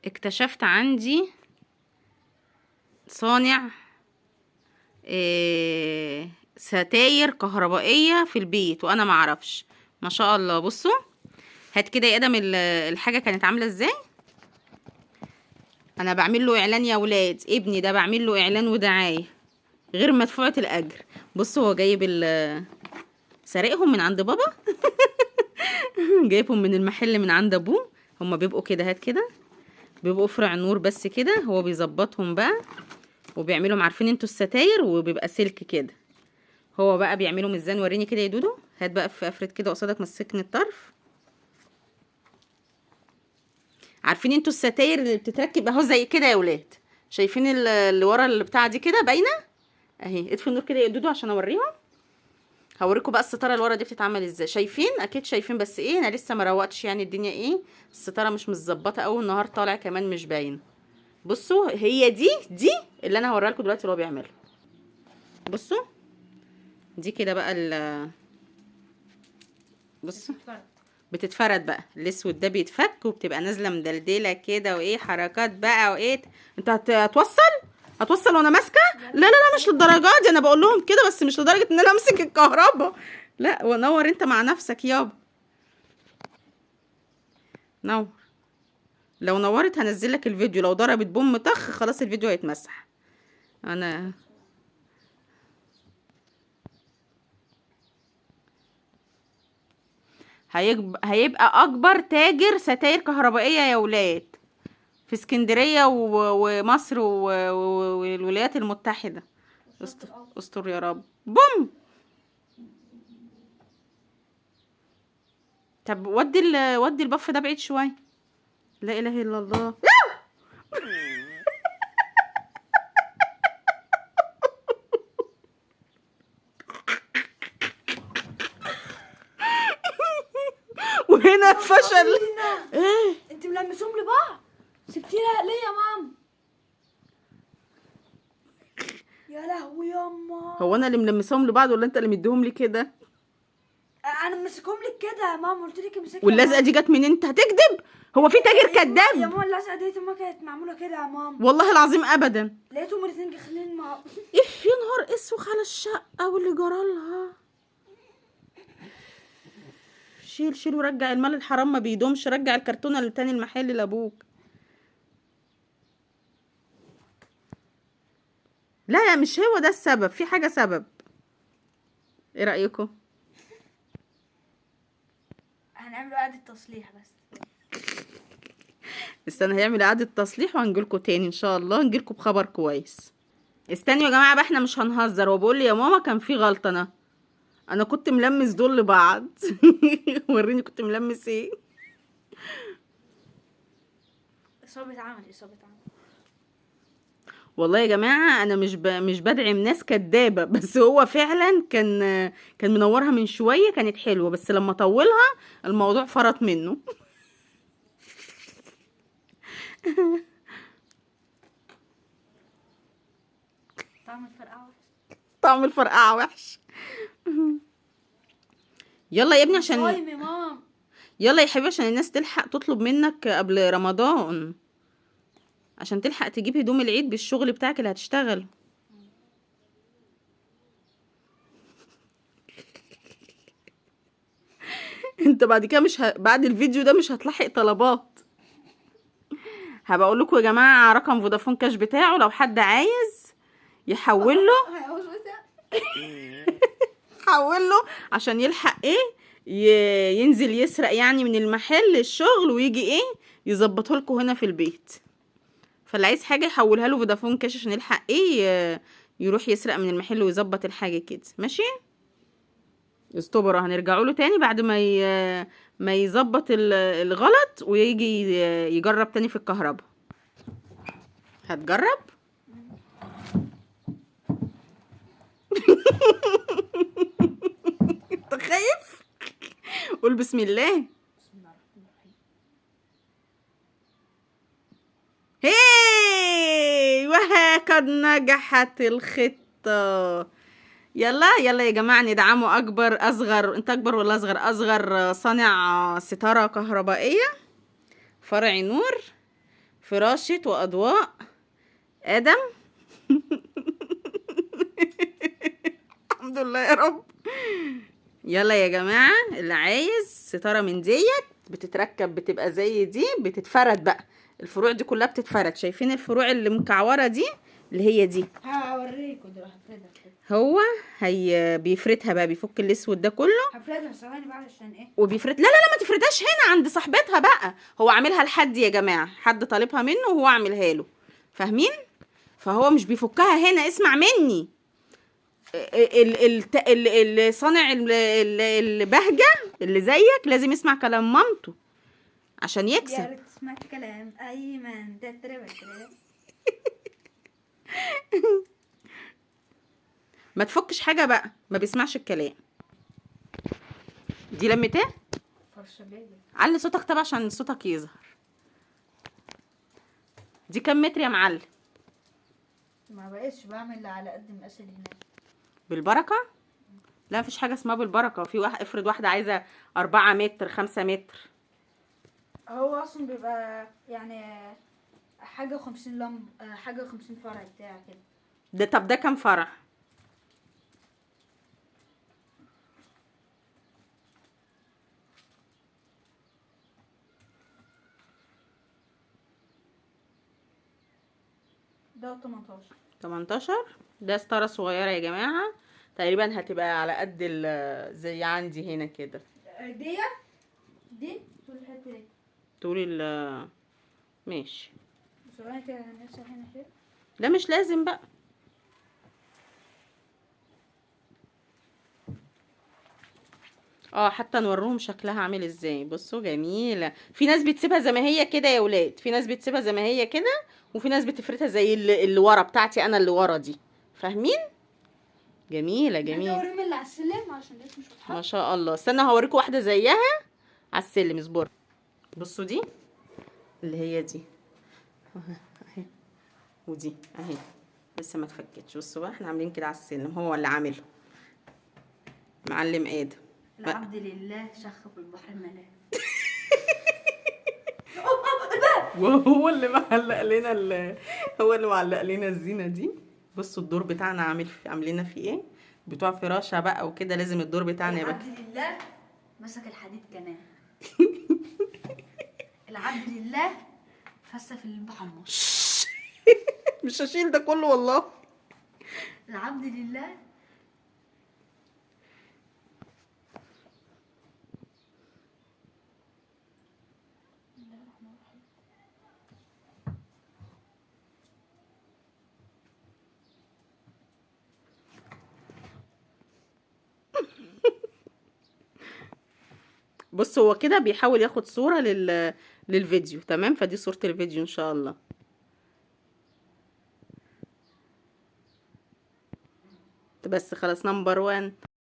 اكتشفت عندي صانع ستاير كهربائية في البيت وانا معرفش. ما شاء الله. بصوا، هات كده يا ادم الحاجة كانت عاملة ازاي. انا بعمل له اعلان يا ولاد، ابني ده بعمل له اعلان ودعاية غير مدفوعة الاجر. بصوا هو جايب سارقهم من عند بابا. جايبهم من المحل من عند ابوه. هما بيبقوا كده، هات كده، بيبقوا فرع نور بس كده. هو بيظبطهم بقى وبيعملهم، عارفين انتوا الستاير، وبيبقى سلك كده. هو بقى بيعملهم ازاي؟ وريني كده يا دودو. هات بقى في افرد كده قصادك، مسكني الطرف. عارفين انتوا الستاير اللي بتتركب اهو زي كده يا ولاد؟ شايفين اللي ورا اللي بتاع دي كده باينه اهي؟ اطفي النور كده يا دودو عشان اوريهم. هوريكم بقى الستاره اللي ورا دي بتتعمل ازاي. شايفين؟ اكيد شايفين، بس ايه، انا لسه ما روقتش يعني الدنيا، ايه، الستاره مش متظبطه قوي، النهار طالع كمان مش باين. بصوا، هي دي اللي انا هوريها لكم دلوقتي اللي هو بيعملها. بصوا دي كده بقى بصوا بتتفرد بقى، الاسود ده بيتفك وبتبقى نازله مدلدله كده، وايه حركات بقى، وايه. انت هتوصل وانا ماسكه؟ لا لا لا، مش للدرجه دي، انا بقول لهم كده بس مش لدرجه ان انا امسك الكهرباء. لا، ونور انت مع نفسك يابا. نور. لو نورت هنزل لك الفيديو، لو ضربت بوم طخ خلاص الفيديو هيتمسح. انا هيبقى اكبر تاجر ستاير كهربائيه يا ولاد في اسكندريه ومصر والولايات المتحده. استر يا رب. بوم. طب ودي البف ده بعيد شويه. لا اله الا الله. وهنا فشل. ايه انت ملمسهم لبعض؟ سبتيها ليه يا ماما؟ يا لهوي ياما. هو انا اللي ملمسهم لبعض ولا انت اللي مديهم لي كده؟ انا ماسكهم لك كده يا ماما، قلت لك امسكها. واللزقه دي جت منين؟ انت هتكذب؟ هو في تاجر يا كذاب؟ ماما اللزقه دي ما كانت معموله كده يا ماما. والله العظيم ابدا. لقيتهم الاثنين داخلين مع اف يا نهار اسود على الشقه واللي جرالها. شيل ورجع المال الحرام ما بيدومش. رجع الكرتونه اللي تاني المحل لابوك. لا لا، مش هو ده السبب، في حاجه سبب. ايه رايكم؟ هنعمل اعاده تصليح بس. استنى، هيعمل اعاده تصليح وهنجيلكوا تاني ان شاء الله، نجيلكوا بخبر كويس. استنوا يا جماعه بقى، احنا مش هنهزر. وبقول لي يا ماما كان في غلطه، انا كنت ملمس دول لبعض. وريني كنت ملمس ايه. اصابه عمل. والله يا جماعه انا مش بدعم ناس كدابه، بس هو فعلا كان منورها من شويه، كانت حلوه، بس لما طولها الموضوع فرط منه. طعم الفرقعه وحش. يلا يا ابني عشان يلا يا حبيبي عشان الناس تلحق تطلب منك قبل رمضان، عشان تلحق تجيب هدوم العيد بالشغل بتاعك اللي هتشتغل. انت بعد كده بعد الفيديو ده مش هتلحق طلبات. هبقى اقول لكم يا جماعه رقم فودافون كاش بتاعه، لو حد عايز يحول له. حول له عشان يلحق ايه، ينزل يسرق يعني من المحل الشغل ويجي ايه يظبطه لكم هنا في البيت. فاللي عايز حاجه يحولها له فودافون كاش عشان يلحق ايه يروح يسرق من المحل ويظبط الحاجه كده. ماشي؟ استبرا هنرجعوا له تاني بعد ما يظبط الغلط ويجي يجرب تاني في الكهرباء. هتجرب؟ انت خايف؟ قول بسم الله. هي وهكذا نجحت الخطة. يلا يا جماعة ندعموا أصغر، أنت أكبر ولا أصغر صانع ستارة كهربائية فرع نور في فراشة وأضواء آدم. الحمد لله يا رب. يلا يا جماعة، اللي عايز ستارة من ديت بتتركب، بتبقى زي دي، بتتفرد بقى. الفروع دي كلها بتتفرد. شايفين الفروع اللي مكعورة دي اللي هي دي؟ هوريكوا دلوقتي هفردها كده. هو هي بيفردها بقى، بيفك الاسود ده كله هفردها ثواني بقى عشان ايه. وبيفرد. لا لا لا، ما تفردهاش هنا عند صاحبتها بقى. هو عاملها لحد يا جماعة، حد طالبها منه وهو عاملها له، فاهمين؟ فهو مش بيفكها هنا. اسمع مني، صانع البهجة اللي زيك لازم يسمع كلام مامته عشان يا يكسب. ريت سمعت كلام ايمن ده تربت. ما تفكش حاجة بقى، ما بيسمعش الكلام. دي لمتاه. فرشه بيبي. علي صوتك طبعا عشان صوتك يظهر. دي كام متر يا معلم؟ ما بقيتش بعمل على قد مقاس هناك. بالبركة؟ لا، مفيش حاجة اسمها بالبركة. في واحد، افرض واحدة عايزة 4 متر 5 متر. هو اصلا بيبقى يعني حاجه 50 حاجه 50 فرع بتاع كده. ده طب ده كام فرع؟ ده 18. 18. ده ستارة صغيرة يا جماعة، تقريبا هتبقى على قد زي عندي هنا كده. دي طول الحته دي. طول ماشي. ثواني كده هنمسح هنا كده. ده مش لازم بقى. حتى نوريهم شكلها عامل ازاي. بصوا جميلة. في ناس بتسيبها زي ما هي كده يا ولاد، في ناس بتسيبها زي ما هي كده، وفي ناس بتفردها زي اللي ورا بتاعتي انا، اللي ورا دي، فاهمين؟ جميلة جميلة اوريهم اللي على السلم عشان ده مش واضحه. ما شاء الله. استنى هوريكم واحدة زيها على السلم، اصبروا. بصوا دي اللي هي دي اهي، ودي اهي لسه ما اتفكتش. بصوا بقى، احنا عاملين كده على السلم، هو اللي عامله معلم ادم. العبد لله شخ في البحر الملاه. وهو اللي معلق لنا هو اللي معلق لنا الزينة دي. بصوا الدور بتاعنا عاملين فيه ايه. بتوع فراشة بقى وكده، لازم الدور بتاعنا يبقى العبد لله مسك الحديد كمان. العبد لله فسه في البحر. مش هشيل ده كله والله. العبد لله. بص هو كده بيحاول ياخد صورة للفيديو، تمام؟ فدي صورة الفيديو ان شاء الله. بس خلاص، نمبر 1.